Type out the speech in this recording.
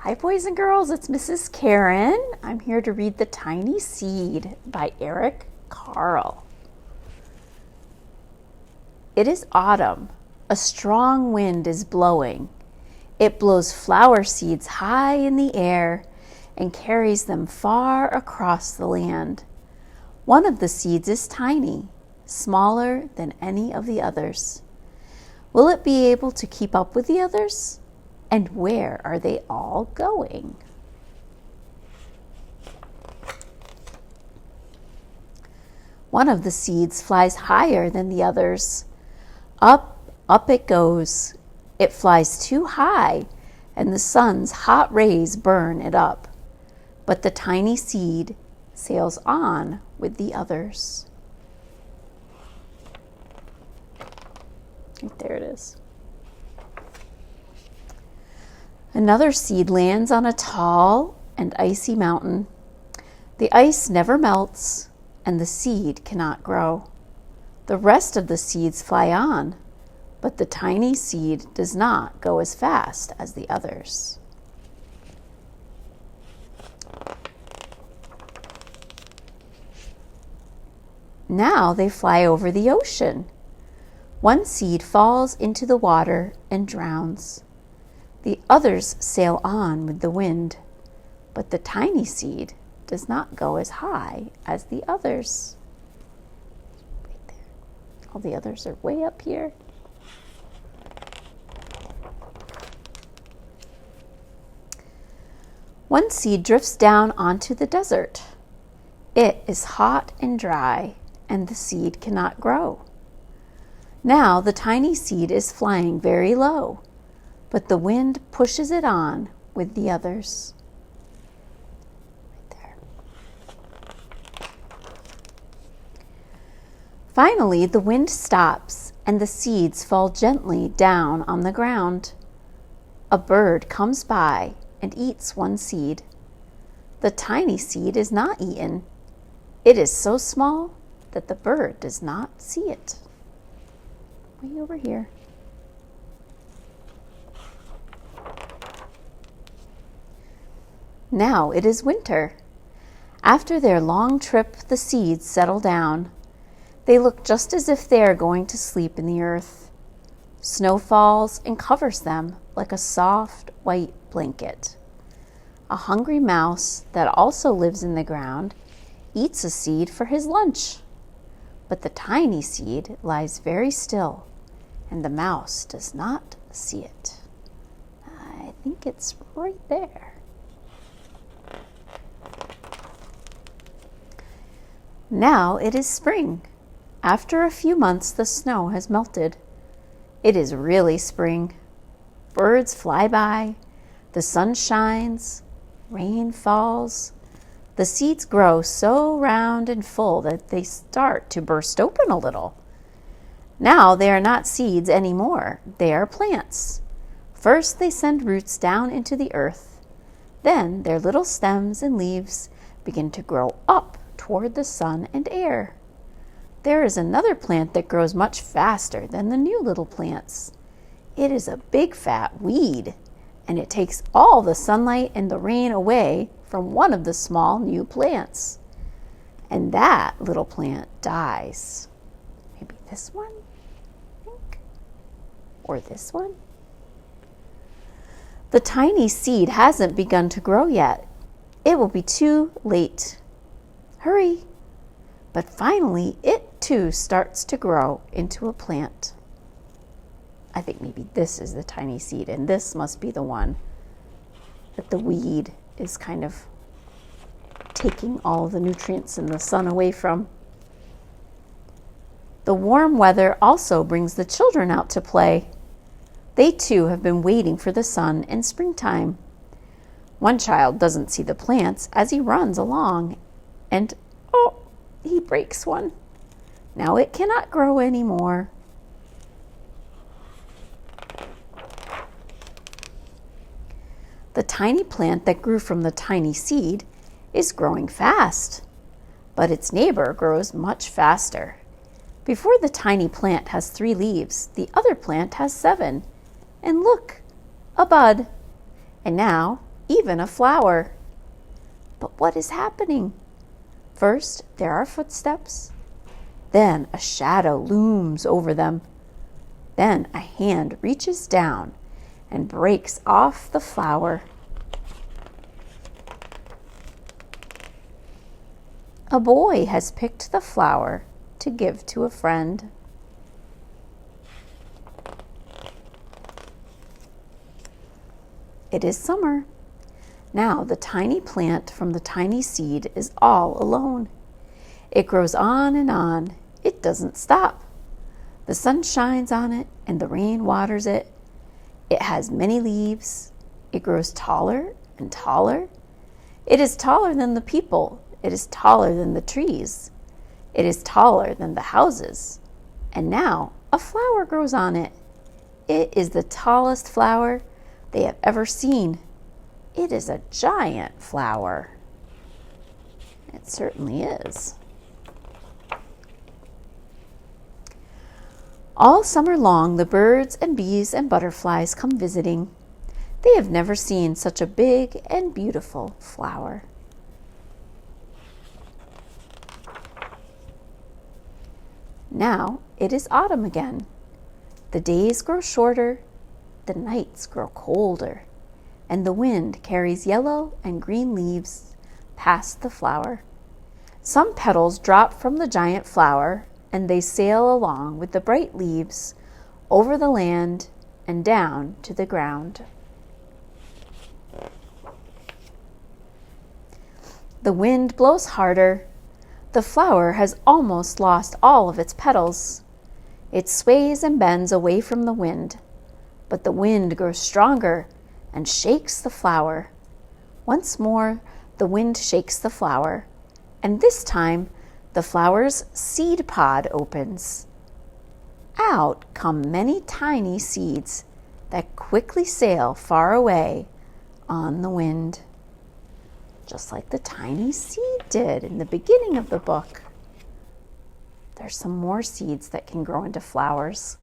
Hi boys and girls, it's Mrs. Caron. I'm here to read The Tiny Seed by Caron. It is autumn. A strong wind is blowing. It blows flower seeds high in the air and carries them far across the land. One of the seeds is tiny, smaller than any of the others. Will it be able to keep up with the others? And where are they all going? One of the seeds flies higher than the others. Up, up it goes. It flies too high, and the sun's hot rays burn it up. But the tiny seed sails on with the others. Right there it is. Another seed lands on a tall and icy mountain. The ice never melts, and the seed cannot grow. The rest of the seeds fly on, but the tiny seed does not go as fast as the others. Now they fly over the ocean. One seed falls into the water and drowns. The others sail on with the wind, but the tiny seed does not go as high as the others. Right there. All the others are way up here. One seed drifts down onto the desert. It is hot and dry, and the seed cannot grow. Now the tiny seed is flying very low, but the wind pushes it on with the others. Right there. Finally, the wind stops and the seeds fall gently down on the ground. A bird comes by and eats one seed. The tiny seed is not eaten. It is so small that the bird does not see it. Way over here. Now it is winter. After their long trip, the seeds settle down. They look just as if they are going to sleep in the earth. Snow falls and covers them like a soft white blanket. A hungry mouse that also lives in the ground eats a seed for his lunch. But the tiny seed lies very still, and the mouse does not see it. I think it's right there. Now it is spring. After a few months, the snow has melted. It is really spring. Birds fly by, the sun shines, rain falls. The seeds grow so round and full that they start to burst open a little. Now they are not seeds anymore. They are plants. First they send roots down into the earth. Then their little stems and leaves begin to grow up toward the sun and air. There is another plant that grows much faster than the new little plants. It is a big fat weed, and it takes all the sunlight and the rain away from one of the small new plants. And that little plant dies. Maybe this one, I think, or this one. The tiny seed hasn't begun to grow yet. It will be too late. Hurry! But finally, it too starts to grow into a plant. I think maybe this is the tiny seed, and this must be the one that the weed is kind of taking all the nutrients and the sun away from. The warm weather also brings the children out to play. They too have been waiting for the sun and springtime. One child doesn't see the plants as he runs along, and he breaks one. Now it cannot grow anymore. The tiny plant that grew from the tiny seed is growing fast, but its neighbor grows much faster. Before the tiny plant has 3 leaves, the other plant has 7. And look, a bud. And now even a flower. But what is happening? First, there are footsteps. Then a shadow looms over them. Then a hand reaches down and breaks off the flower. A boy has picked the flower to give to a friend. It is summer. Now the tiny plant from the tiny seed is all alone. It grows on and on. It doesn't stop. The sun shines on it and the rain waters it. It has many leaves. It grows taller and taller. It is taller than the people. It is taller than the trees. It is taller than the houses. And now a flower grows on it. It is the tallest flower they have ever seen. It is a giant flower. It certainly is. All summer long, the birds and bees and butterflies come visiting. They have never seen such a big and beautiful flower. Now it is autumn again. The days grow shorter, the nights grow colder, and the wind carries yellow and green leaves past the flower. Some petals drop from the giant flower, and they sail along with the bright leaves over the land and down to the ground. The wind blows harder. The flower has almost lost all of its petals. It sways and bends away from the wind, but the wind grows stronger and shakes the flower. Once more, the wind shakes the flower, and this time, the flower's seed pod opens. Out come many tiny seeds that quickly sail far away on the wind, just like the tiny seed did in the beginning of the book. There's some more seeds that can grow into flowers.